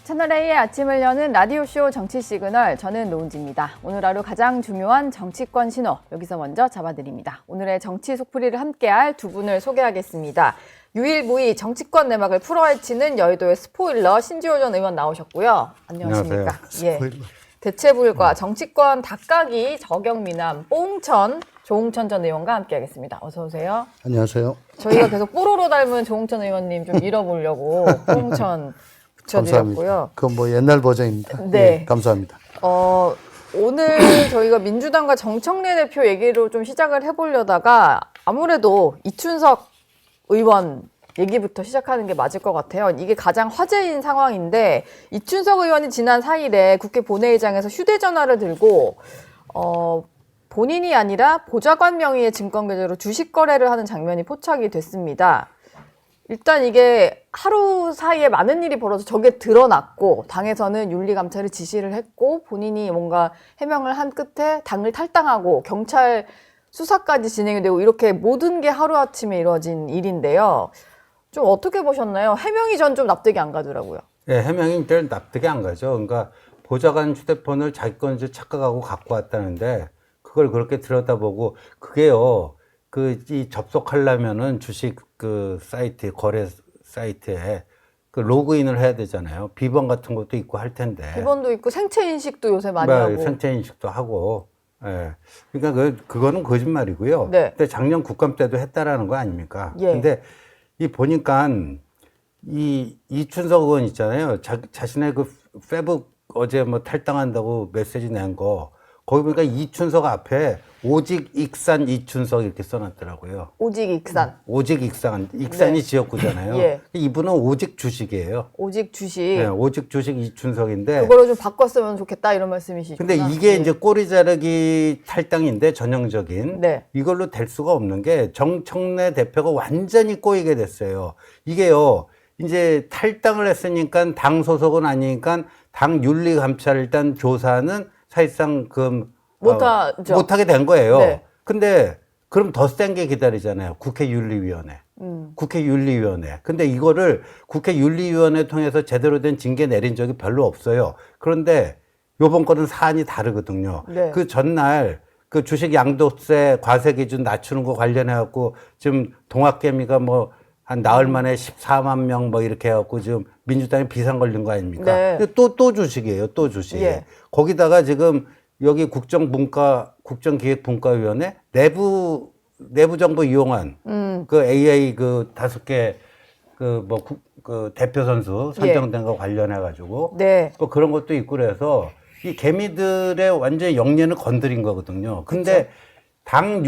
채널A의 아침을 여는 라디오쇼 정치 시그널, 저는 노은지입니다. 오늘 하루 가장 중요한 정치권 신호, 여기서 먼저 잡아드립니다. 오늘의 정치 속풀이를 함께할 두 분을 소개하겠습니다. 유일무이 정치권 내막을 풀어헤치는 여의도의 스포일러 신지호 전 의원 나오셨고요. 안녕하십니까? 예. 대체불과 정치권 닭가기 저격미남 뽕천 조홍천 전 의원과 함께하겠습니다. 어서 오세요. 안녕하세요. 저희가 계속 뽀로로 닮은 조홍천 의원님 좀 잃어보려고 뽕천 붙여드렸고요. 그건 뭐 옛날 버전입니다. 네. 예, 감사합니다. 오늘 저희가 민주당과 정청래 대표 얘기로 좀 시작을 해보려다가 아무래도 이춘석 의원 얘기부터 시작하는 게 맞을 것 같아요. 이게 가장 화제인 상황인데 이춘석 의원이 지난 4일에 국회 본회의장에서 휴대전화를 들고 본인이 아니라 보좌관 명의의 증권 계좌로 주식 거래를 하는 장면이 포착이 됐습니다. 일단 이게 하루 사이에 많은 일이 벌어져 저게 드러났고 당에서는 윤리감찰을 지시를 했고 본인이 뭔가 해명을 한 끝에 당을 탈당하고 경찰 수사까지 진행이 되고 이렇게 모든 게 하루아침에 이루어진 일인데요. 좀 어떻게 보셨나요? 해명이 전 좀 납득이 안 가더라고요. 네, 해명이 일단 납득이 안 가죠. 그러니까 보좌관 휴대폰을 자기 건지 착각하고 갖고 왔다는데 그걸 그렇게 들여다보고 그게요. 이 접속하려면은 주식 사이트, 거래 사이트에 그 로그인을 해야 되잖아요. 비번 같은 것도 있고 할 텐데. 비번도 있고 생체 인식도 요새 많이 하고. 생체 인식도 하고. 예. 그러니까 그거는 거짓말이고요. 네. 근데 작년 국감 때도 했다라는 거 아닙니까? 예. 근데 보니까 이춘석 의원 있잖아요. 자신의 그 페북 어제 뭐 탈당한다고 메시지 낸 거. 거기 보니까 이춘석 앞에 오직 익산 이춘석 이렇게 써놨더라고요. 오직 익산. 오직 익산이 네. 지역구잖아요. 예. 이분은 오직 주식이에요. 오직 주식. 네, 오직 주식 이춘석인데. 그거로 좀 바꿨으면 좋겠다 이런 말씀이시죠. 근데 이게 이제 꼬리 자르기 탈당인데 전형적인. 네. 이걸로 될 수가 없는 게 정청래 대표가 완전히 꼬이게 됐어요. 이게요. 이제 탈당을 했으니까 당 소속은 아니니까 당 윤리감찰 일단 조사는 사실상 못하죠. 못하게 된 거예요. 네. 근데 그럼 더 센 게 기다리잖아요. 국회윤리위원회. 국회윤리위원회. 근데 이거를 국회윤리위원회 통해서 제대로 된 징계 내린 적이 별로 없어요. 그런데 요번 거는 사안이 다르거든요. 네. 그 전날 그 주식 양도세 과세 기준 낮추는 거 관련해 갖고 지금 동학개미가 뭐 한 나흘 만에 14만 명 뭐 이렇게 해갖고 지금 민주당에 비상 걸린 거 아닙니까? 네. 근데 또 주식이에요. 또 주식. 예. 거기다가 지금 여기 국정기획분과위원회 내부 정보 이용한 그 AI 그 5개 그 대표 선수 선정된 거 관련해 가지고 네. 또 그런 것도 있고 그래서 이 개미들의 완전히 영예를 건드린 거거든요. 근데 그쵸. 당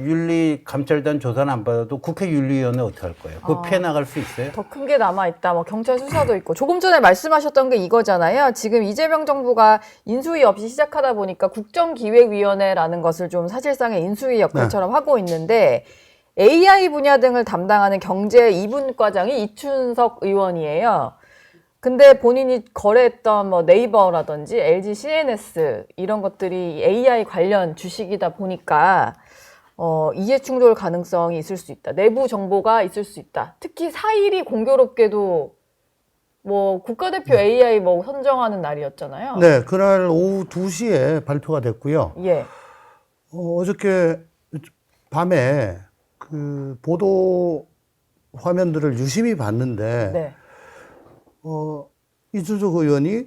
윤리감찰단 조사는 안 받아도 국회윤리위원회 어떻게 할 거예요? 그거 피해 나갈 수 있어요? 더 큰 게 남아있다. 뭐 경찰 수사도 있고. 조금 전에 말씀하셨던 게 이거잖아요. 지금 이재명 정부가 인수위 없이 시작하다 보니까 국정기획위원회라는 것을 좀 사실상의 인수위 역할처럼 하고 있는데 AI 분야 등을 담당하는 경제 2분과장이 이춘석 의원이에요. 근데 본인이 거래했던 뭐 네이버라든지 LG CNS 이런 것들이 AI 관련 주식이다 보니까 이해 충돌 가능성이 있을 수 있다. 내부 정보가 있을 수 있다. 특히 4일이 공교롭게도 뭐 국가대표 AI 뭐 선정하는 날이었잖아요. 네, 그날 오후 2시에 발표가 됐고요. 예. 어저께 밤에 그 보도 화면들을 유심히 봤는데 네. 이준석 의원이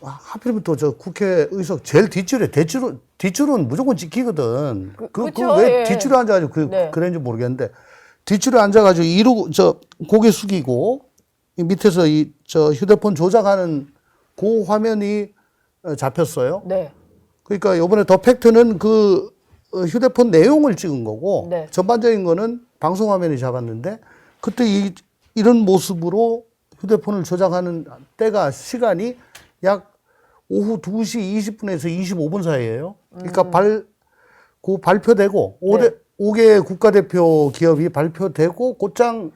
하필이면 또 저 국회 의석 제일 뒷줄에 뒷줄은 무조건 찍히거든. 그쵸, 왜 예. 뒷줄에 앉아가지고 네. 그랬는지 모르겠는데 뒷줄에 앉아가지고 고개 숙이고 이 밑에서 저 휴대폰 조작하는 그 화면이 잡혔어요. 네. 그러니까 이번에 더 팩트는 그 휴대폰 내용을 찍은 거고 네. 전반적인 거는 방송 화면이 잡았는데 그때 이런 모습으로 휴대폰을 조작하는 시간이 약 오후 2시 20분에서 25분 사이예요. 그러니까 발표되고 네. 5개 국가대표 기업이 발표되고 곧장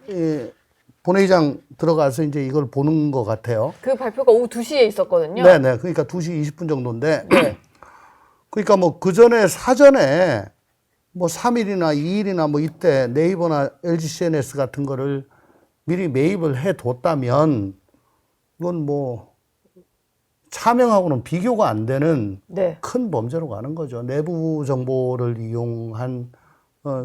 본회의장 들어가서 이제 이걸 보는 것 같아요. 그 발표가 오후 2시에 있었거든요. 네네. 그러니까 2시 20분 정도인데. 네. 그러니까 뭐 사전에 뭐 3일이나 2일이나 뭐 이때 네이버나 LG CNS 같은 거를 미리 매입을 해 뒀다면 이건 뭐 차명하고는 비교가 안 되는 네. 큰 범죄로 가는 거죠. 내부 정보를 이용한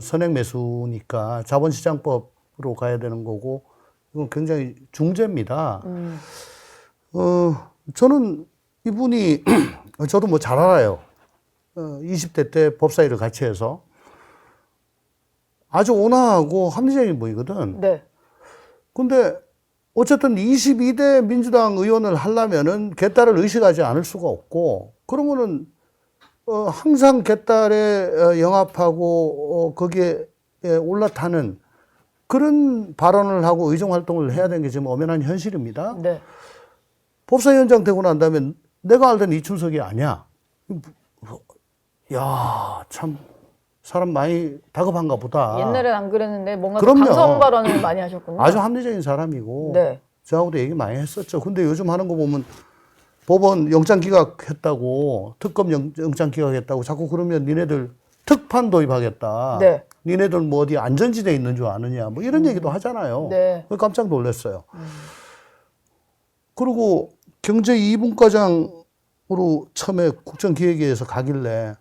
선행 매수니까 자본시장법으로 가야 되는 거고 이건 굉장히 중죄입니다. 저는 이분이 저도 뭐 잘 알아요. 20대 때 법사위를 같이 해서 아주 온화하고 합리적인 분이거든. 네. 근데 어쨌든 22대 민주당 의원을 하려면은 개딸을 의식하지 않을 수가 없고, 그러면은, 항상 개딸에 영합하고, 거기에 올라타는 그런 발언을 하고 의정 활동을 해야 되는 게 지금 엄연한 현실입니다. 네. 법사위원장 되고 난 다음에 내가 알던 이춘석이 아니야. 야, 참, 사람 많이 다급한가 보다. 옛날엔 안 그랬는데 뭔가 그럼요. 강성 발언을 많이 하셨군요. 아주 합리적인 사람이고, 네. 저하고도 얘기 많이 했었죠. 근데 요즘 하는 거 보면 법원 영장 기각했다고, 특검 영장 기각했다고 자꾸 그러면 니네들 특판 도입하겠다. 네. 니네들 뭐 어디 안전지대에 있는 줄 아느냐. 뭐 이런 얘기도 하잖아요. 네. 깜짝 놀랐어요. 그리고 경제 2분과장으로 처음에 국정기획위에서 가길래,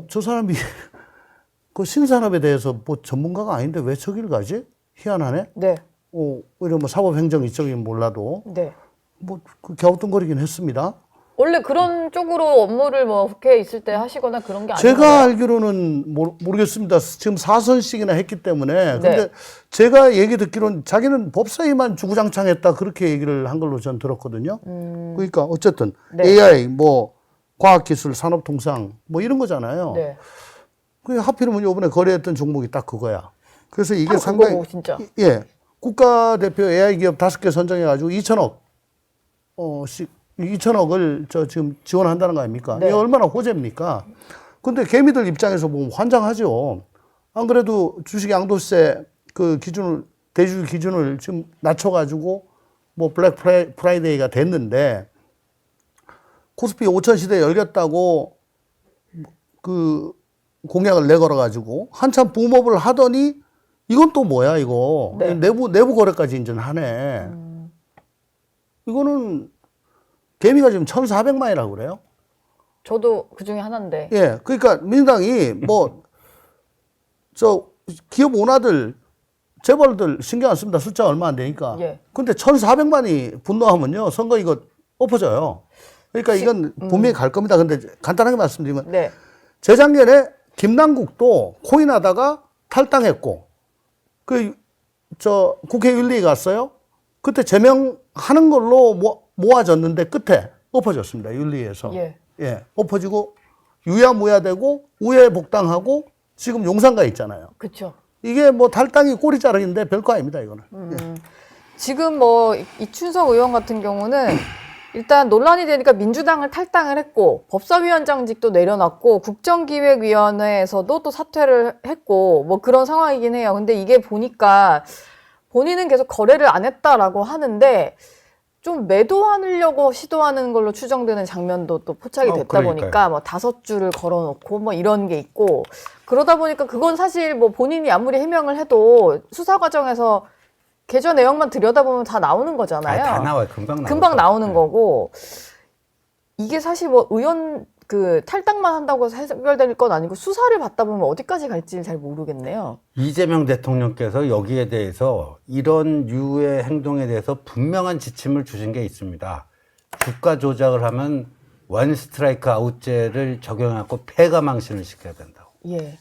저 사람이 그 신산업에 대해서 뭐 전문가가 아닌데 왜 저길 가지? 희한하네? 네. 오히려 뭐 사법행정 이쪽이면 몰라도, 네. 뭐, 갸우뚱거리긴 했습니다. 원래 그런 쪽으로 업무를 뭐 국회에 있을 때 하시거나 그런 게 아니에요? 제가 알기로는 모르겠습니다. 지금 4선씩이나 했기 때문에. 근데 네. 제가 얘기 듣기로는 자기는 법사위만 주구장창 했다. 그렇게 얘기를 한 걸로 전 들었거든요. 그러니까 어쨌든 네. AI, 뭐, 과학기술, 산업통상, 뭐 이런 거잖아요. 네. 그 하필이면 이번에 거래했던 종목이 딱 그거야. 그래서 이게 바로 상당히. 그거고, 진짜. 예. 국가대표 AI 기업 5개 선정해가지고 2천억, 2천억을 지금 지원한다는 거 아닙니까? 네. 이게 얼마나 호재입니까? 근데 개미들 입장에서 보면 환장하죠. 안 그래도 주식 양도세 그 기준을, 대주 기준을 지금 낮춰가지고 뭐 블랙 프라이데이가 됐는데 코스피 5천 시대 열렸다고 그 공약을 내걸어가지고 한참 붐업을 하더니 이건 또 뭐야, 이거. 네. 내부 거래까지 이제 하네. 이거는 개미가 지금 1,400만이라고 그래요. 저도 그 중에 하나인데. 예. 그러니까 민주당이 뭐, 기업 오너들, 재벌들 신경 안 씁니다. 숫자 얼마 안 되니까. 예. 근데 1,400만이 분노하면요. 선거 이거 엎어져요. 그러니까 이건 분명히 갈 겁니다. 근데 간단하게 말씀드리면. 네. 재작년에 김남국도 코인 하다가 탈당했고, 국회 윤리에 갔어요. 그때 제명하는 걸로 모아졌는데 끝에 엎어졌습니다. 윤리에서. 예. 예. 엎어지고 유야무야되고 우회복당하고 지금 용산가 있잖아요. 그렇죠. 이게 뭐 탈당이 꼬리 자르기인데 별거 아닙니다, 이거는. 예. 지금 뭐 이춘석 의원 같은 경우는 일단 논란이 되니까 민주당을 탈당을 했고 법사위원장직도 내려놨고 국정기획위원회에서도 또 사퇴를 했고 뭐 그런 상황이긴 해요. 근데 이게 보니까 본인은 계속 거래를 안 했다라고 하는데 좀 매도하려고 시도하는 걸로 추정되는 장면도 또 포착이 됐다 그러니까요. 보니까 뭐 5줄을 걸어놓고 뭐 이런 게 있고 그러다 보니까 그건 사실 뭐 본인이 아무리 해명을 해도 수사 과정에서 계좌 내역만 들여다보면 다 나오는 거잖아요. 다 나와요. 금방 나와요. 금방 나오는 거고 이게 사실 뭐 의원 그 탈당만 한다고 해서 해결될 건 아니고 수사를 받다 보면 어디까지 갈지 잘 모르겠네요. 이재명 대통령께서 여기에 대해서 이런 유의 행동에 대해서 분명한 지침을 주신 게 있습니다. 주가 조작을 하면 원 스트라이크 아웃제를 적용하고 폐가망신을 시켜야 된다고. 예.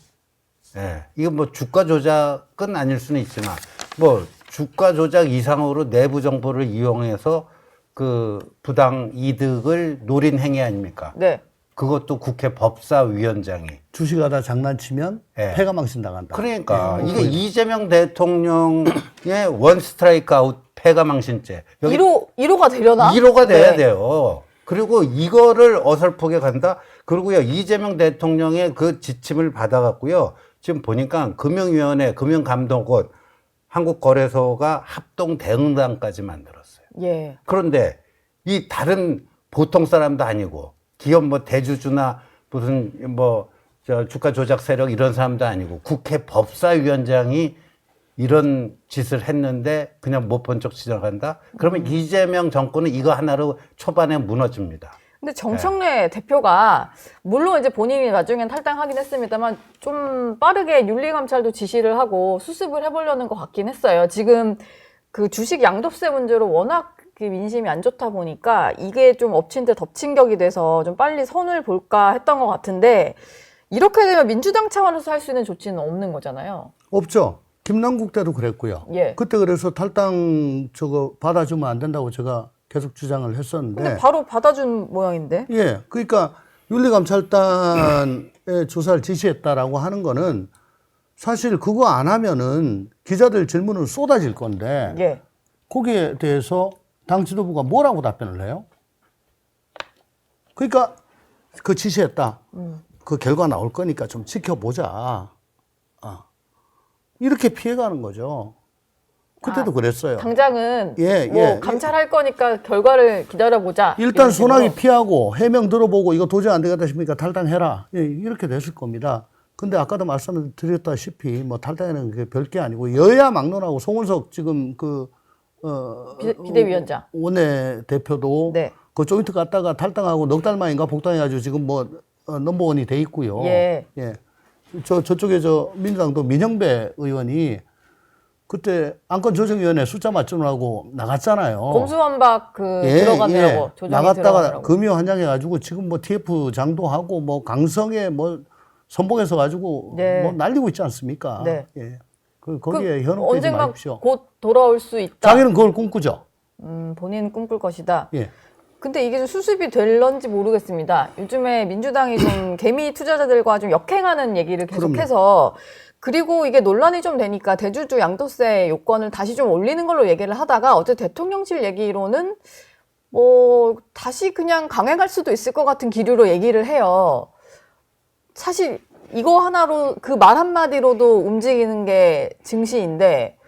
예. 이거 뭐 주가 조작은 아닐 수는 있지만 뭐 주가 조작 이상으로 내부 정보를 이용해서 그 부당 이득을 노린 행위 아닙니까? 네. 그것도 국회 법사위원장이. 주식하다 장난치면 예. 폐가망신 당한다. 그러니까 이게 이재명 대통령의 원 스트라이크 아웃 폐가망신죄. 여기 1호가 되려나? 1호가 돼야 네. 돼요. 그리고 이거를 어설프게 간다? 그리고요, 이재명 대통령의 그 지침을 받아갖고요, 지금 보니까 금융위원회, 금융감독원, 한국거래소가 합동 대응단까지 만들었어요. 예. 그런데 이 다른 보통 사람도 아니고 기업 뭐 대주주나 무슨 뭐 저 주가 조작 세력 이런 사람도 아니고 국회 법사위원장이 이런 짓을 했는데 그냥 못 본 척 지나간다? 그러면 이재명 정권은 이거 하나로 초반에 무너집니다. 근데 정청래 대표가 물론 이제 본인이 나중엔 탈당하긴 했습니다만 좀 빠르게 윤리감찰도 지시를 하고 수습을 해보려는 것 같긴 했어요. 지금 그 주식 양도세 문제로 워낙 그 민심이 안 좋다 보니까 이게 좀 엎친 데 덮친 격이 돼서 좀 빨리 선을 볼까 했던 것 같은데 이렇게 되면 민주당 차원에서 할 수 있는 조치는 없는 거잖아요. 없죠. 김남국 때도 그랬고요. 예. 그때 그래서 탈당 저거 받아주면 안 된다고 제가 계속 주장을 했었는데. 근데 바로 받아준 모양인데. 예. 그러니까 윤리감찰단에 조사를 지시했다라고 하는 거는 사실 그거 안 하면은 기자들 질문은 쏟아질 건데. 예. 거기에 대해서 당 지도부가 뭐라고 답변을 해요? 그러니까 그 지시했다. 그 결과 나올 거니까 좀 지켜보자. 이렇게 피해가는 거죠. 그때도 그랬어요. 당장은 예, 뭐 예. 감찰할 거니까 결과를 기다려보자. 일단 이런 식으로. 소나기 피하고 해명 들어보고 이거 도저히 안 되겠다 싶으니까 탈당해라. 예, 이렇게 됐을 겁니다. 근데 아까도 말씀드렸다시피 뭐 탈당에는 그게 별게 아니고 여야 막론하고 송은석 지금 비대위원장. 원내 대표도 네. 그 조인트 갔다가 탈당하고 넉 달 만인가 복당해가지고 지금 뭐 넘버원이 돼 있고요. 예. 저쪽에 민주당도 민영배 의원이 그때 안건조정위원회 숫자 맞추느라고 나갔잖아요. 검수완박 들어가느라고 조정이 나갔다가 들어가느라고. 금요환장해가지고 지금 뭐 TF장도 하고 뭐 강성에 뭐 선봉해서 가지고 네. 뭐 날리고 있지 않습니까? 네. 예. 거기에 현혹되지 언젠가 마십시오. 곧 돌아올 수 있다. 자기는 그걸 꿈꾸죠. 본인은 꿈꿀 것이다. 예. 근데 이게 좀 수습이 될런지 모르겠습니다. 요즘에 민주당이 좀 개미 투자자들과 좀 역행하는 얘기를 계속해서 그리고 이게 논란이 좀 되니까 대주주 양도세 요건을 다시 좀 올리는 걸로 얘기를 하다가 어제 대통령실 얘기로는 뭐 다시 그냥 강행할 수도 있을 것 같은 기류로 얘기를 해요. 사실 이거 하나로 그 말 한마디로도 움직이는 게 증시인데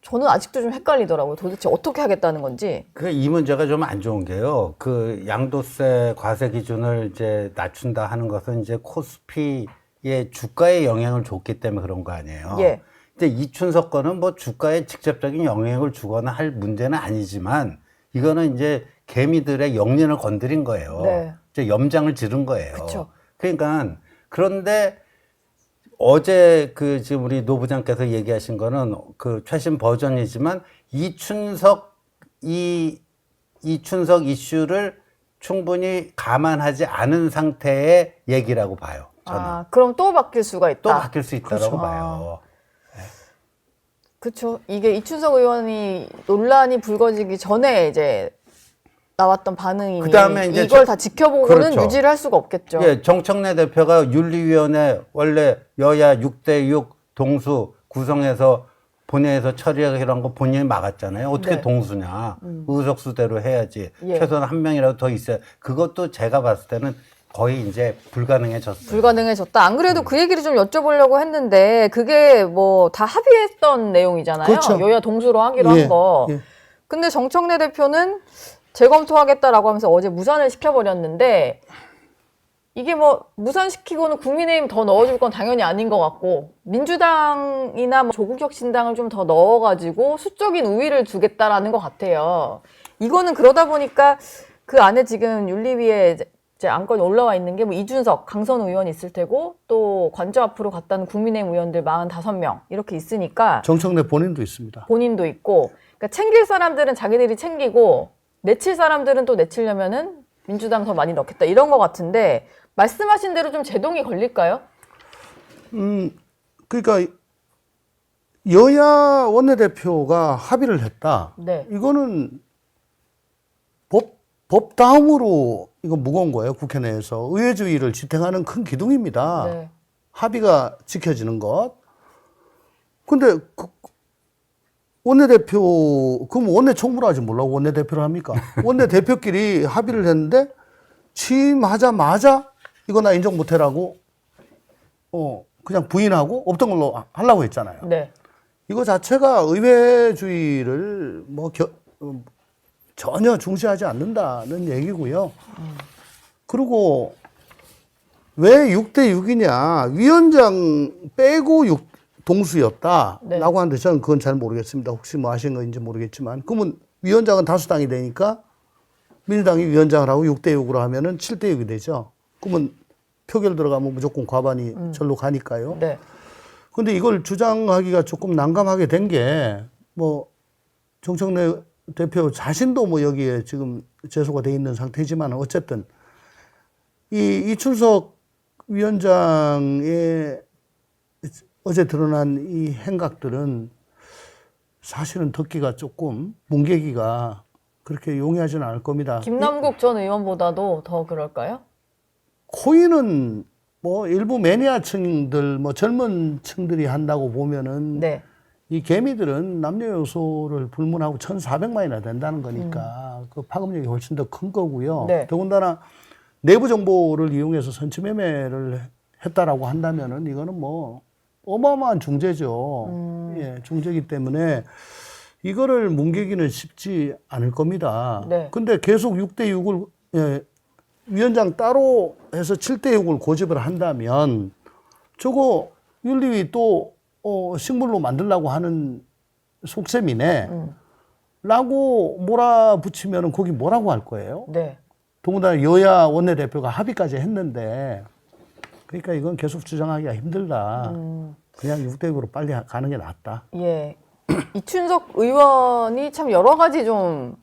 저는 아직도 좀 헷갈리더라고요. 도대체 어떻게 하겠다는 건지. 이 문제가 좀 안 좋은 게요. 그 양도세 과세 기준을 이제 낮춘다 하는 것은 이제 코스피의 주가에 영향을 줬기 때문에 그런 거 아니에요. 예. 근데 이춘석 건은 뭐 주가에 직접적인 영향을 주거나 할 문제는 아니지만 이거는 이제 개미들의 영린을 건드린 거예요. 네. 이제 염장을 지른 거예요. 그쵸. 그러니까 그런데 어제 지금 우리 노 부장께서 얘기하신 거는 그 최신 버전이지만 이춘석 이슈를 충분히 감안하지 않은 상태의 얘기라고 봐요. 저는. 그럼 또 바뀔 수가 있다. 또 바뀔 수 있다고 그렇죠. 봐요. 그렇죠. 이게 이춘석 의원이 논란이 불거지기 전에 이제 나왔던 반응이니 그다음에 이제 이걸 다 지켜보고는 그렇죠. 유지를 할 수가 없겠죠. 예, 정청래 대표가 윤리위원회 원래 여야 6대6 동수 구성해서 본회의에서 처리하기로 한 거 본인이 막았잖아요. 어떻게 네. 동수냐. 의석수대로 해야지. 예. 최소한 한 명이라도 더 있어야. 그것도 제가 봤을 때는 거의 이제 불가능해졌어요. 불가능해졌다. 안 그래도 그 얘기를 좀 여쭤보려고 했는데 그게 뭐 다 합의했던 내용이잖아요. 그렇죠. 여야 동수로 하기로 한 거. 예. 근데 정청래 대표는 재검토하겠다라고 하면서 어제 무산을 시켜버렸는데 이게 뭐 무산시키고는 국민의힘 더 넣어줄 건 당연히 아닌 것 같고 민주당이나 뭐 조국혁신당을 좀 더 넣어가지고 수적인 우위를 두겠다라는 것 같아요. 이거는 그러다 보니까 그 안에 지금 윤리위에 이제 안건이 올라와 있는 게 뭐 이준석, 강선우 의원이 있을 테고 또 관저 앞으로 갔다는 국민의힘 의원들 45명 이렇게 있으니까 정청래 본인도 있습니다. 본인도 있고 그러니까 챙길 사람들은 자기들이 챙기고 내칠 사람들은 또 내치려면은 민주당 더 많이 넣겠다 이런 것 같은데 말씀하신 대로 좀 제동이 걸릴까요? 그러니까 여야 원내대표가 합의를 했다. 네. 이거는 법 다음으로 이거 무거운 거예요. 국회 내에서 의회주의를 지탱하는 큰 기둥입니다. 네. 합의가 지켜지는 것. 근데 원내대표 그럼 원내 총무를 하지 몰라고 원내대표를 합니까? 원내대표끼리 합의를 했는데 취임하자마자 이거 나 인정 못해라고 그냥 부인하고 없던 걸로 하려고 했잖아요. 네. 이거 자체가 의회주의를 전혀 중시하지 않는다는 얘기고요. 그리고 왜 6대 6이냐? 위원장 빼고 동수였다라고 네. 하는데 저는 그건 잘 모르겠습니다. 혹시 뭐 아신 건지 모르겠지만 그러면 위원장은 다수당이 되니까 민주당이 위원장을 하고 6대6으로 하면은 7대6이 되죠. 그러면 표결 들어가면 무조건 과반이 절로 가니까요. 네. 근데 이걸 주장하기가 조금 난감하게 된 게 뭐 정청래 대표 자신도 뭐 여기에 지금 제소가 돼 있는 상태지만 어쨌든 이춘석 위원장의 어제 드러난 이 행각들은 사실은 듣기가 조금 뭉개기가 그렇게 용이하지는 않을 겁니다. 김남국 전 의원보다도 더 그럴까요? 코인은 뭐 일부 매니아층들 뭐 젊은 층들이 한다고 보면은 네. 이 개미들은 남녀 요소를 불문하고 1,400만이나 된다는 거니까 그 파급력이 훨씬 더 큰 거고요. 네. 더군다나 내부 정보를 이용해서 선취 매매를 했다라고 한다면은 이거는 뭐 어마어마한 중죄죠. 예, 중죄이기 때문에 이거를 뭉개기는 쉽지 않을 겁니다. 네. 근데 계속 6대6을 예, 위원장 따로 해서 7대6을 고집을 한다면 저거 윤리위 또 식물로 만들려고 하는 속셈이네. 라고 몰아붙이면 거기 뭐라고 할 거예요? 네. 더군다나 여야 원내대표가 합의까지 했는데 그러니까 이건 계속 주장하기가 힘들다. 그냥 6대6으로 빨리 가는 게 낫다. 예. 이춘석 의원이 참 여러 가지 좀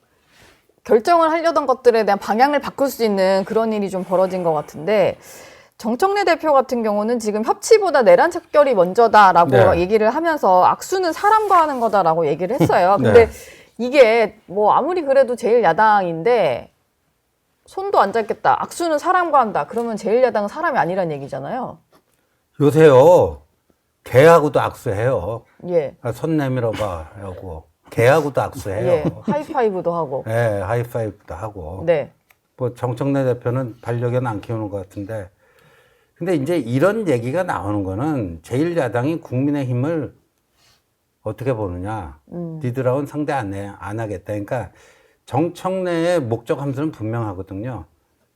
결정을 하려던 것들에 대한 방향을 바꿀 수 있는 그런 일이 좀 벌어진 것 같은데 정청래 대표 같은 경우는 지금 협치보다 내란 척결이 먼저다라고 네. 얘기를 하면서 악수는 사람과 하는 거다라고 얘기를 했어요. 근데 네. 이게 뭐 아무리 그래도 제1야당인데 손도 안 잡겠다. 악수는 사람과 한다. 그러면 제1야당은 사람이 아니란 얘기잖아요. 요새요, 개하고도 악수해요. 예. 손 내밀어 봐, 하고. 개하고도 악수해요. 예. 하이파이브도 하고. 네, 하이파이브도 하고. 네. 뭐 정청래 대표는 반려견 안 키우는 것 같은데. 근데 이제 이런 얘기가 나오는 거는 제1야당이 국민의힘을 어떻게 보느냐. 니들하고는 상대 안 하겠다. 그러니까 정청래의 목적 함수는 분명하거든요.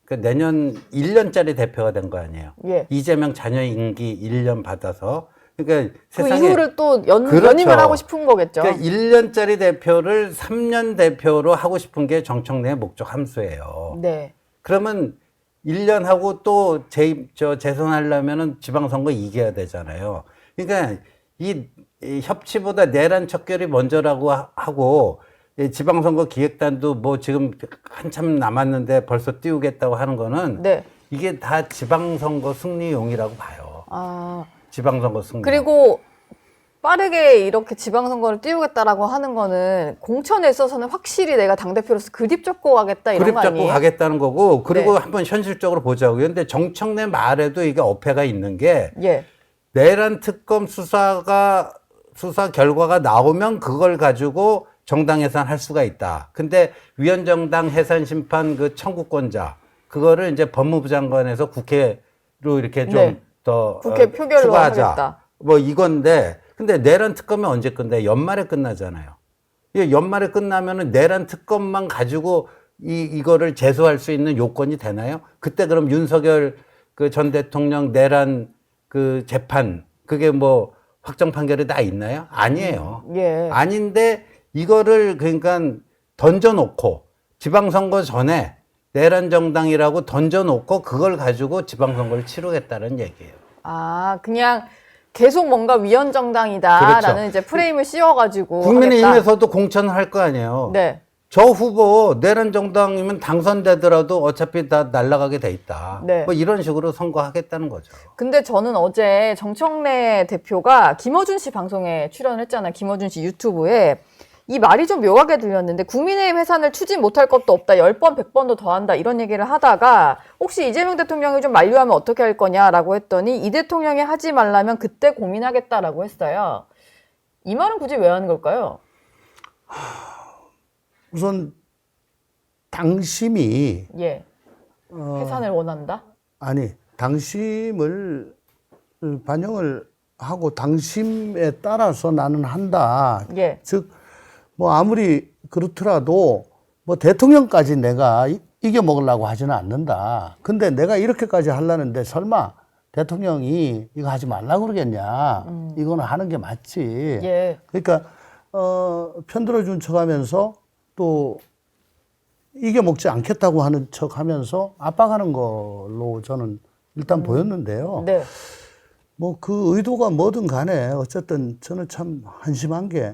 그러니까 내년 1년짜리 대표가 된 거 아니에요. 예. 이재명 자녀 임기 1년 받아서. 그러니까 그 세상에 이후를 또 그렇죠. 연임을 하고 싶은 거겠죠. 그러니까 1년짜리 대표를 3년 대표로 하고 싶은 게 정청래의 목적 함수예요. 네. 그러면 1년 하고 또 재선하려면은 지방선거 이겨야 되잖아요. 그러니까 이 협치보다 내란 척결이 먼저라고 하고 이 지방선거 기획단도 뭐 지금 한참 남았는데 벌써 띄우겠다고 하는 거는 네. 이게 다 지방선거 승리용이라고 봐요. 아. 지방선거 승리. 그리고 빠르게 이렇게 지방선거를 띄우겠다라고 하는 거는 공천에 있어서는 확실히 내가 당대표로서 그립 잡고 가겠다 이런 그립 거 잡고 아니에요? 가겠다는 거고 그리고 네. 한번 현실적으로 보자고요. 근데 정청래 말에도 이게 어폐가 있는 게 예. 내란 특검 수사 결과가 나오면 그걸 가지고 정당 해산할 수가 있다. 근데 위헌정당 해산 심판 그 청구권자 그거를 이제 법무부 장관에서 국회로 이렇게 네. 좀 더 국회 표결로 추가하자. 하겠다. 뭐 이건데 근데 내란 특검이 언제 끝나요? 연말에 끝나잖아요. 이 연말에 끝나면은 내란 특검만 가지고 이거를 제소할 수 있는 요건이 되나요? 그때 그럼 윤석열 그 전 대통령 내란 그 재판 그게 뭐 확정 판결이 다 있나요? 아니에요. 예. 아닌데 이거를 그러니까 던져놓고 지방선거 전에 내란 정당이라고 던져놓고 그걸 가지고 지방선거를 치르겠다는 얘기예요. 아, 그냥 계속 뭔가 위헌정당이다라는 그렇죠. 이제 프레임을 씌워가지고 하겠다. 국민의힘에서도 공천을 할 거 아니에요. 네. 저 후보 내란 정당이면 당선되더라도 어차피 다 날아가게 돼 있다. 네. 뭐 이런 식으로 선거하겠다는 거죠. 근데 저는 어제 정청래 대표가 김어준 씨 방송에 출연을 했잖아요. 김어준 씨 유튜브에. 이 말이 좀 묘하게 들렸는데 국민의힘 해산을 추진 못할 것도 없다. 10번, 100번도 더 한다. 이런 얘기를 하다가 혹시 이재명 대통령이 좀 만류하면 어떻게 할 거냐라고 했더니 이 대통령이 하지 말라면 그때 고민하겠다라고 했어요. 이 말은 굳이 왜 하는 걸까요? 우선 당심이 예. 해산을 원한다? 아니 당심을 반영을 하고 당심에 따라서 나는 한다. 예. 즉 뭐 아무리 그렇더라도 뭐 대통령까지 내가 이겨 먹으려고 하지는 않는다. 근데 내가 이렇게까지 하려는데 설마 대통령이 이거 하지 말라 그러겠냐. 이거는 하는 게 맞지. 예. 그러니까 편들어준 척하면서 또 이겨먹지 않겠다고 하는 척하면서 압박하는 걸로 저는 일단 보였는데요. 네. 뭐 그 의도가 뭐든 간에 어쨌든 저는 참 한심한 게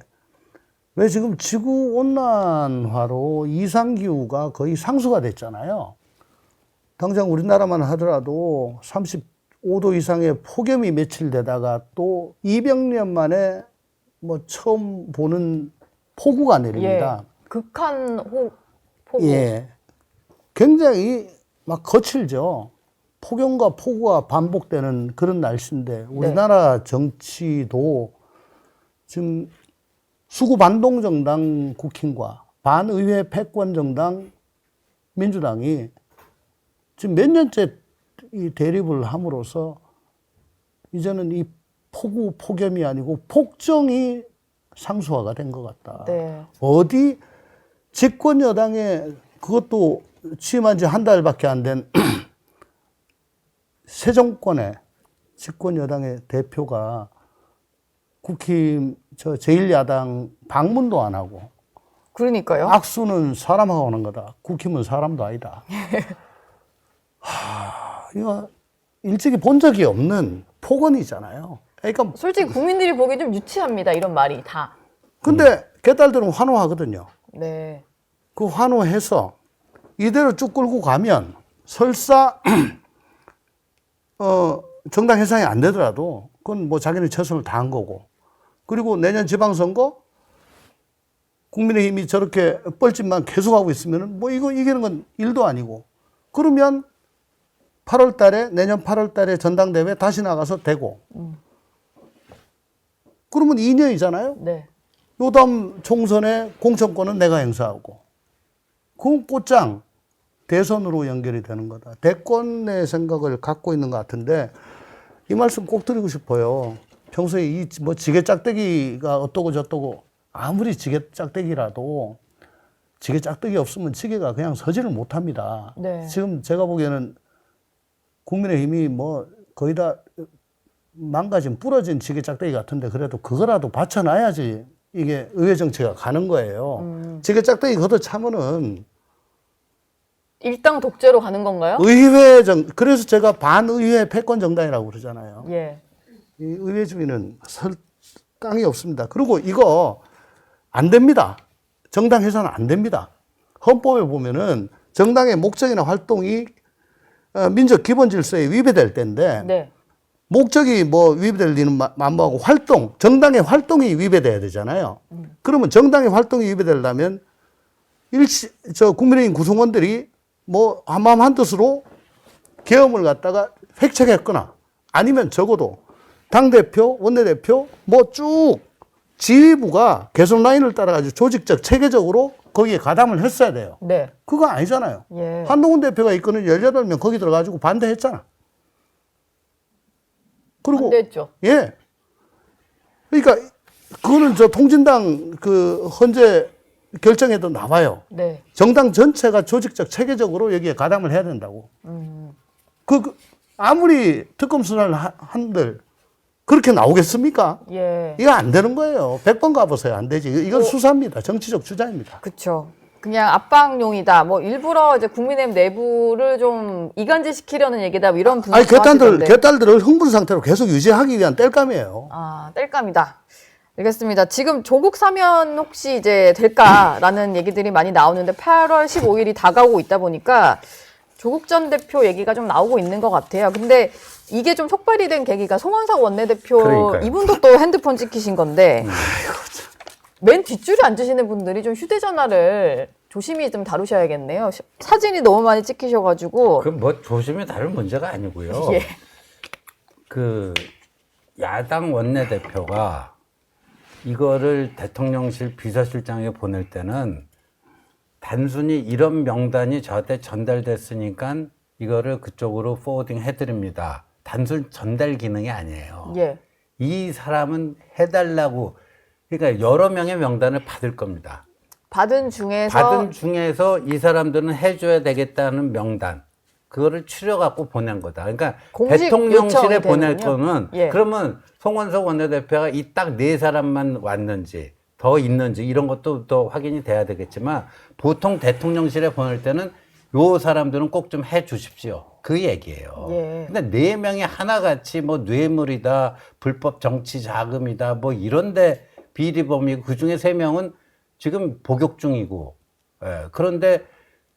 왜 지금 지구 온난화로 이상기후가 거의 상수가 됐잖아요. 당장 우리나라만 하더라도 35도 이상의 폭염이 며칠 되다가 또 200년 만에 뭐 처음 보는 폭우가 내립니다. 예. 극한 폭우. 예. 굉장히 막 거칠죠. 폭염과 폭우가 반복되는 그런 날씨인데 우리나라 정치도 지금 수구 반동정당 국힘과 반의회 패권정당 민주당이 지금 몇 년째 이 대립을 함으로써 이제는 이 폭우, 폭염이 아니고 폭정이 상수화가 된 것 같다. 네. 어디 집권 여당에 그것도 취임한 지 한 달밖에 안 된 새 정권의 집권 여당의 대표가 국힘 저 제1야당 방문도 안 하고 그러니까요. 악수는 사람하고 하는 거다. 국힘은 사람도 아니다. 이거 일찍이 본 적이 없는 폭언이잖아요. 그러니까 솔직히 국민들이 보기 좀 유치합니다. 이런 말이 다. 근데 개딸들은 환호하거든요. 네. 그 환호해서 이대로 쭉 끌고 가면 설사 정당 해산이 안 되더라도 그건 뭐 자기는 최선을 다한 거고 그리고 내년 지방선거 국민의힘이 저렇게 뻘짓만 계속하고 있으면 뭐 이거 이기는 건 일도 아니고 그러면 8월 달에 내년 8월 달에 전당대회 다시 나가서 되고 그러면 2년이잖아요. 네. 요다음 총선에 공천권은 내가 행사하고 그건 곧장 대선으로 연결이 되는 거다. 대권의 생각을 갖고 있는 것 같은데 이 말씀 꼭 드리고 싶어요. 평소에 이 뭐 지게 짝대기가 어떠고 저떠고 아무리 지게 짝대기라도 지게 짝대기 없으면 지게가 그냥 서지를 못합니다. 네. 지금 제가 보기에는 국민의힘이 뭐 거의 다 망가진 부러진 지게 짝대기 같은데 그래도 그거라도 받쳐놔야지 이게 의회 정치가 가는 거예요. 지게 짝대기 걷어차면은 일당 독재로 가는 건가요? 그래서 제가 반의회 패권 정당이라고 그러잖아요. 예. 이 의회 주의는 설깡이 없습니다. 그리고 이거 안 됩니다. 정당 해산은 안 됩니다. 헌법에 보면은 정당의 목적이나 활동이 민족 기본 질서에 위배될 때인데 네. 목적이 뭐 위배될 리는 만무하고 활동, 정당의 활동이 위배돼야 되잖아요. 그러면 정당의 활동이 위배되려면 국민의힘 구성원들이 뭐 한마음 한뜻으로 계엄을 갖다가 획책했거나 아니면 적어도 당대표, 원내대표 뭐 쭉 지휘부가 개선 라인을 따라가지고 조직적, 체계적으로 거기에 가담을 했어야 돼요. 네. 그거 아니잖아요. 예. 한동훈 대표가 이끄는 18명 거기 들어가지고 반대했잖아. 그리고 반대했죠. 예. 그러니까 그거는 저 통진당 그 헌재 결정에도 나와요. 네. 정당 전체가 조직적 체계적으로 여기에 가담을 해야 된다고. 아무리 특검 수사를 한들 그렇게 나오겠습니까? 예. 이거 안 되는 거예요. 100번 가보세요. 안 되지. 이건 수사입니다. 정치적 주장입니다. 그쵸. 그냥 압박용이다. 뭐 일부러 이제 국민의힘 내부를 좀 이간질시키려는 얘기다. 뭐 이런 분석도 아니, 하시던데. 개딸들을 흥분 상태로 계속 유지하기 위한 땔감이에요. 아, 땔감이다. 알겠습니다. 지금 조국 사면 혹시 이제 될까라는 얘기들이 많이 나오는데 8월 15일이 다가오고 있다 보니까 조국 전 대표 얘기가 좀 나오고 있는 것 같아요. 근데 이게 좀 촉발이 된 계기가 송원석 원내대표 그러니까요. 이분도 또 핸드폰 찍히신 건데 맨 뒷줄에 앉으시는 분들이 좀 휴대전화를 조심히 좀 다루셔야겠네요. 사진이 너무 많이 찍히셔가지고 그 뭐 조심히 다룰 문제가 아니고요. 예. 그 야당 원내대표가 이거를 대통령실 비서실장에 보낼 때는 단순히 이런 명단이 저한테 전달됐으니까 이거를 그쪽으로 포워딩 해드립니다. 단순 전달 기능이 아니에요. 예. 이 사람은 해달라고 그러니까 여러 명의 명단을 받을 겁니다. 받은 중에서 이 사람들은 해줘야 되겠다는 명단. 그거를 추려갖고 보낸 거다. 그러니까 공식 대통령실에 요청이 보낼 되는군요. 거면 예. 그러면 송원석 원내대표가 이 딱 네 사람만 왔는지 더 있는지 이런 것도 또 확인이 돼야 되겠지만 보통 대통령실에 보낼 때는 요 사람들은 꼭 좀 해 주십시오. 그 얘기예요. 예. 근데 네 명이 하나같이 뭐 뇌물이다, 불법 정치 자금이다, 뭐 이런데 비리범이고 그 중에 세 명은 지금 복역 중이고, 예. 그런데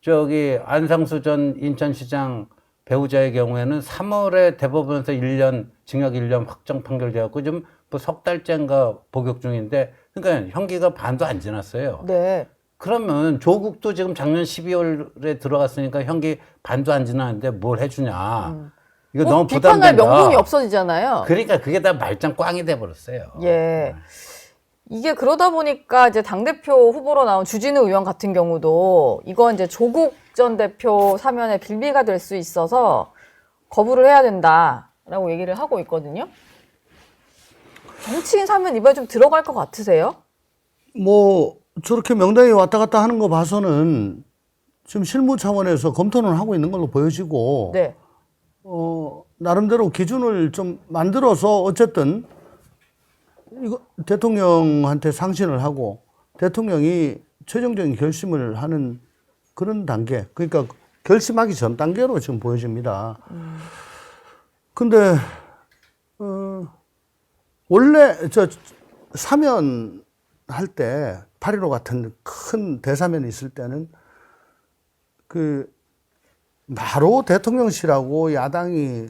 저기 안상수 전 인천시장 배우자의 경우에는 3월에 대법원에서 1년 징역 1년 확정 판결되었고 지금 뭐 석 달째인가 복역 중인데 그러니까 형기가 반도 안 지났어요. 네. 그러면 조국도 지금 작년 12월에 들어갔으니까 형기 반도 안 지났는데 뭘 해주냐. 이거 뭐 너무 비판할 부담된다. 명분이 없어지잖아요. 그러니까 그게 다 말짱 꽝이 돼버렸어요. 예. 이게 그러다 보니까 이제 당대표 후보로 나온 주진우 의원 같은 경우도 이건 이제 조국 전 대표 사면의 빌미가 될 수 있어서 거부를 해야 된다라고 얘기를 하고 있거든요. 정치인 사면 이번에 좀 들어갈 것 같으세요? 뭐 저렇게 명단이 왔다 갔다 하는 거 봐서는 지금 실무 차원에서 검토는 하고 있는 걸로 보여지고 네. 나름대로 기준을 좀 만들어서 어쨌든 이거 대통령한테 상신을 하고 대통령이 최종적인 결심을 하는 그런 단계, 그러니까 결심하기 전 단계로 지금 보여집니다. 근데 원래 저 사면 할 때 8.15 같은 큰 대사면이 있을 때는 그 바로 대통령실하고 야당이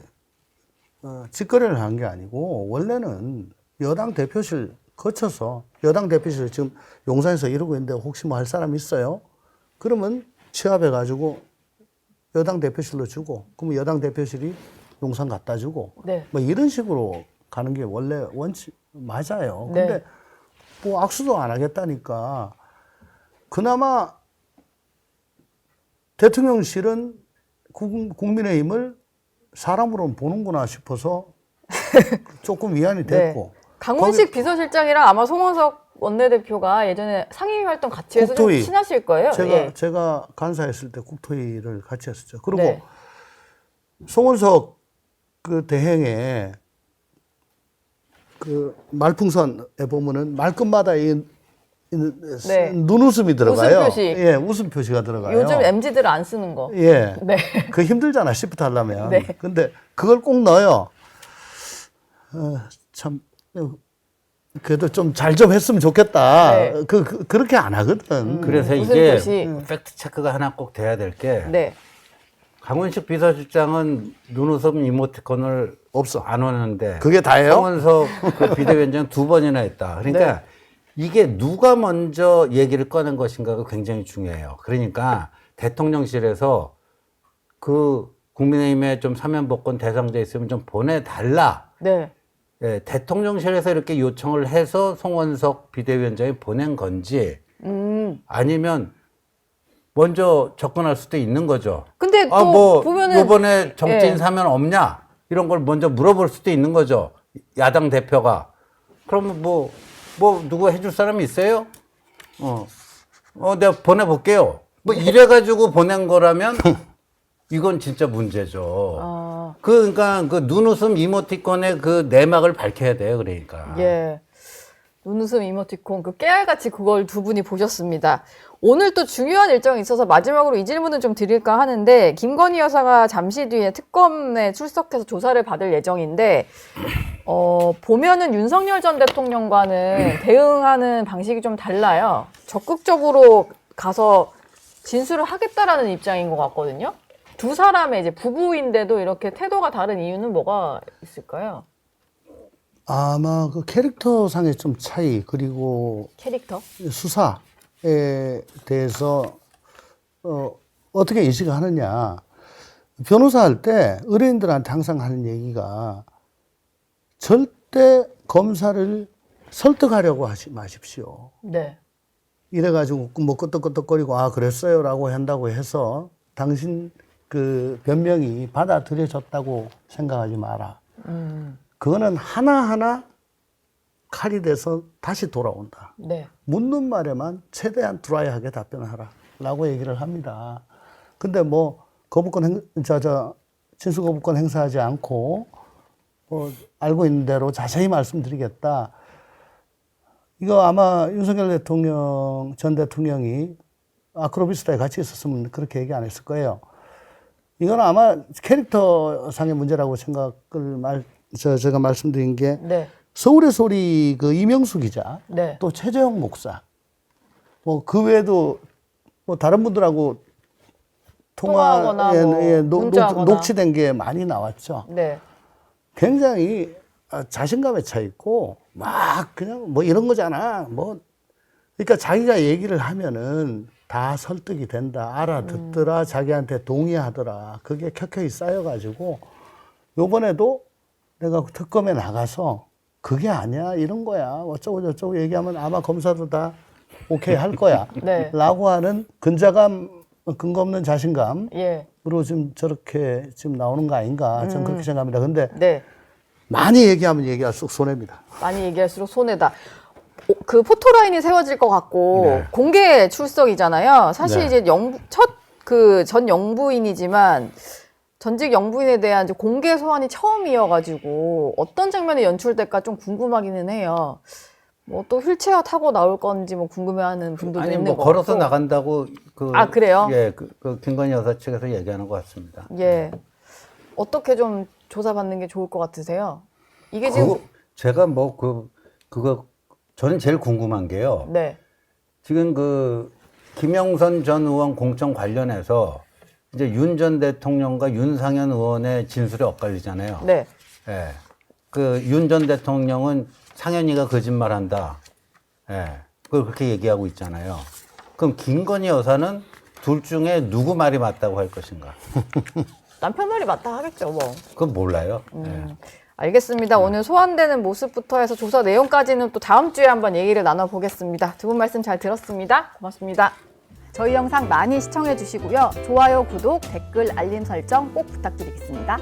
직거래를 한 게 아니고 원래는 여당 대표실 거쳐서 여당 대표실 지금 용산에서 이러고 있는데 혹시 뭐 할 사람 있어요? 그러면 취합해 가지고 여당 대표실로 주고 그러면 여당 대표실이 용산 갖다 주고 네. 뭐 이런 식으로 가는 게 원래 원칙 맞아요. 네. 근데 뭐 악수도 안 하겠다니까 그나마 대통령실은 국민의힘을 사람으로는 보는구나 싶어서 조금 위안이 됐고. 네. 강훈식 비서실장이랑 아마 송원석 원내대표가 예전에 상임위 활동 같이 해서 좀 국토위. 친하실 거예요. 예. 제가 간사했을 때 국토위를 같이 했었죠. 그리고 네. 송원석 그 대행에 그 말풍선에 보면은 말끝마다 이 네. 눈웃음이 들어가요. 웃음 표시. 예, 웃음 표시가 들어가요. 요즘 MZ들 안 쓰는 거. 예. 네. 그 힘들잖아, 시프트 하려면. 네. 근데 그걸 꼭 넣어요. 참, 그래도 좀 잘 좀 했으면 좋겠다. 네. 그렇게 안 하거든. 그래서 무슨 이게 뜻이? 팩트 체크가 하나 꼭 돼야 될 게 네. 강훈식 비서실장은 눈웃음 이모티콘을 없어. 안 오는데 그게 다예요? 송원석 그 비대위원장 2번이나 했다. 그러니까 네. 이게 누가 먼저 얘기를 꺼낸 것인가가 굉장히 중요해요. 그러니까 대통령실에서 그 국민의힘에 좀 사면복권 대상자 있으면 좀 보내달라. 네. 예, 대통령실에서 이렇게 요청을 해서 송원석 비대위원장이 보낸 건지 아니면 먼저 접근할 수도 있는 거죠. 근데 또 뭐 보면은 이번에 정치인 예. 사면 없냐 이런 걸 먼저 물어볼 수도 있는 거죠. 야당 대표가. 그러면 뭐 누구 해줄 사람이 있어요? 내가 보내볼게요. 뭐 이래가지고 보낸 거라면 이건 진짜 문제죠. 그러니까 그 눈웃음 이모티콘의 그 내막을 밝혀야 돼요. 그러니까. 예. 눈웃음 이모티콘 그 깨알같이 그걸 두 분이 보셨습니다. 오늘 또 중요한 일정이 있어서 마지막으로 이 질문을 좀 드릴까 하는데 김건희 여사가 잠시 뒤에 특검에 출석해서 조사를 받을 예정인데 보면은 윤석열 전 대통령과는 대응하는 방식이 좀 달라요. 적극적으로 가서 진술을 하겠다라는 입장인 것 같거든요. 두 사람의 이제 부부인데도 이렇게 태도가 다른 이유는 뭐가 있을까요? 아마 그 캐릭터상의 좀 차이, 그리고 캐릭터? 수사에 대해서, 어떻게 인식을 하느냐. 변호사 할 때 의뢰인들한테 항상 하는 얘기가 절대 검사를 설득하려고 하지 마십시오. 네. 이래가지고 뭐 끄떡끄떡거리고 그랬어요라고 한다고 해서 당신 그 변명이 받아들여졌다고 생각하지 마라. 그거는 하나하나 칼이 돼서 다시 돌아온다. 네. 묻는 말에만 최대한 드라이하게 답변하라 라고 얘기를 합니다. 근데 뭐 진술 거부권 행사하지 않고 알고 있는 대로 자세히 말씀드리겠다. 이거 아마 윤석열 전 대통령이 아크로비스타에 같이 있었으면 그렇게 얘기 안 했을 거예요. 이건 아마 캐릭터상의 문제라고 제가 말씀드린 게 네. 서울의 소리 그 이명수 기자, 네. 또 최재형 목사, 그 외에도 다른 분들하고 통화하거나 문자하거나. 녹취된 게 많이 나왔죠. 네. 굉장히 자신감에 차 있고 막 그냥 이런 거잖아. 그러니까 자기가 얘기를 하면은 다 설득이 된다. 알아듣더라. 자기한테 동의하더라. 그게 켜켜이 쌓여가지고 요번에도 내가 특검에 나가서 그게 아니야. 이런 거야. 어쩌고 저쩌고 얘기하면 아마 검사도 다 오케이 할 거야. 네. 라고 하는 근거 없는 자신감으로 예. 지금 저렇게 지금 나오는 거 아닌가. 저는 그렇게 생각합니다. 근데 네. 많이 얘기하면 얘기할수록 손해입니다. 많이 얘기할수록 손해다. 그 포토라인이 세워질 것 같고 네. 공개 출석이잖아요. 사실 네. 이제 전 영부인이지만 전직 영부인에 대한 이제 공개 소환이 처음이어가지고 어떤 장면이 연출될까 좀 궁금하기는 해요. 또 휠체어 타고 나올 건지 궁금해하는 분들도 아니 있는 것 걸어서 같고. 나간다고 그래요? 예, 그 김건희 여사 측에서 얘기하는 것 같습니다. 예. 어떻게 좀 조사받는 게 좋을 것 같으세요? 이게 지금 제가 그거 저는 제일 궁금한 게요. 네. 지금 김영선 전 의원 공천 관련해서 이제 윤 전 대통령과 윤상현 의원의 진술이 엇갈리잖아요. 네. 예. 윤 전 대통령은 상현이가 거짓말한다. 예. 그걸 그렇게 얘기하고 있잖아요. 그럼 김건희 여사는 둘 중에 누구 말이 맞다고 할 것인가? 남편 말이 맞다 하겠죠, 뭐. 그건 몰라요. 예. 알겠습니다. 오늘 소환되는 모습부터 해서 조사 내용까지는 또 다음 주에 한번 얘기를 나눠보겠습니다. 두 분 말씀 잘 들었습니다. 고맙습니다. 저희 영상 많이 시청해 주시고요. 좋아요, 구독, 댓글, 알림 설정 꼭 부탁드리겠습니다.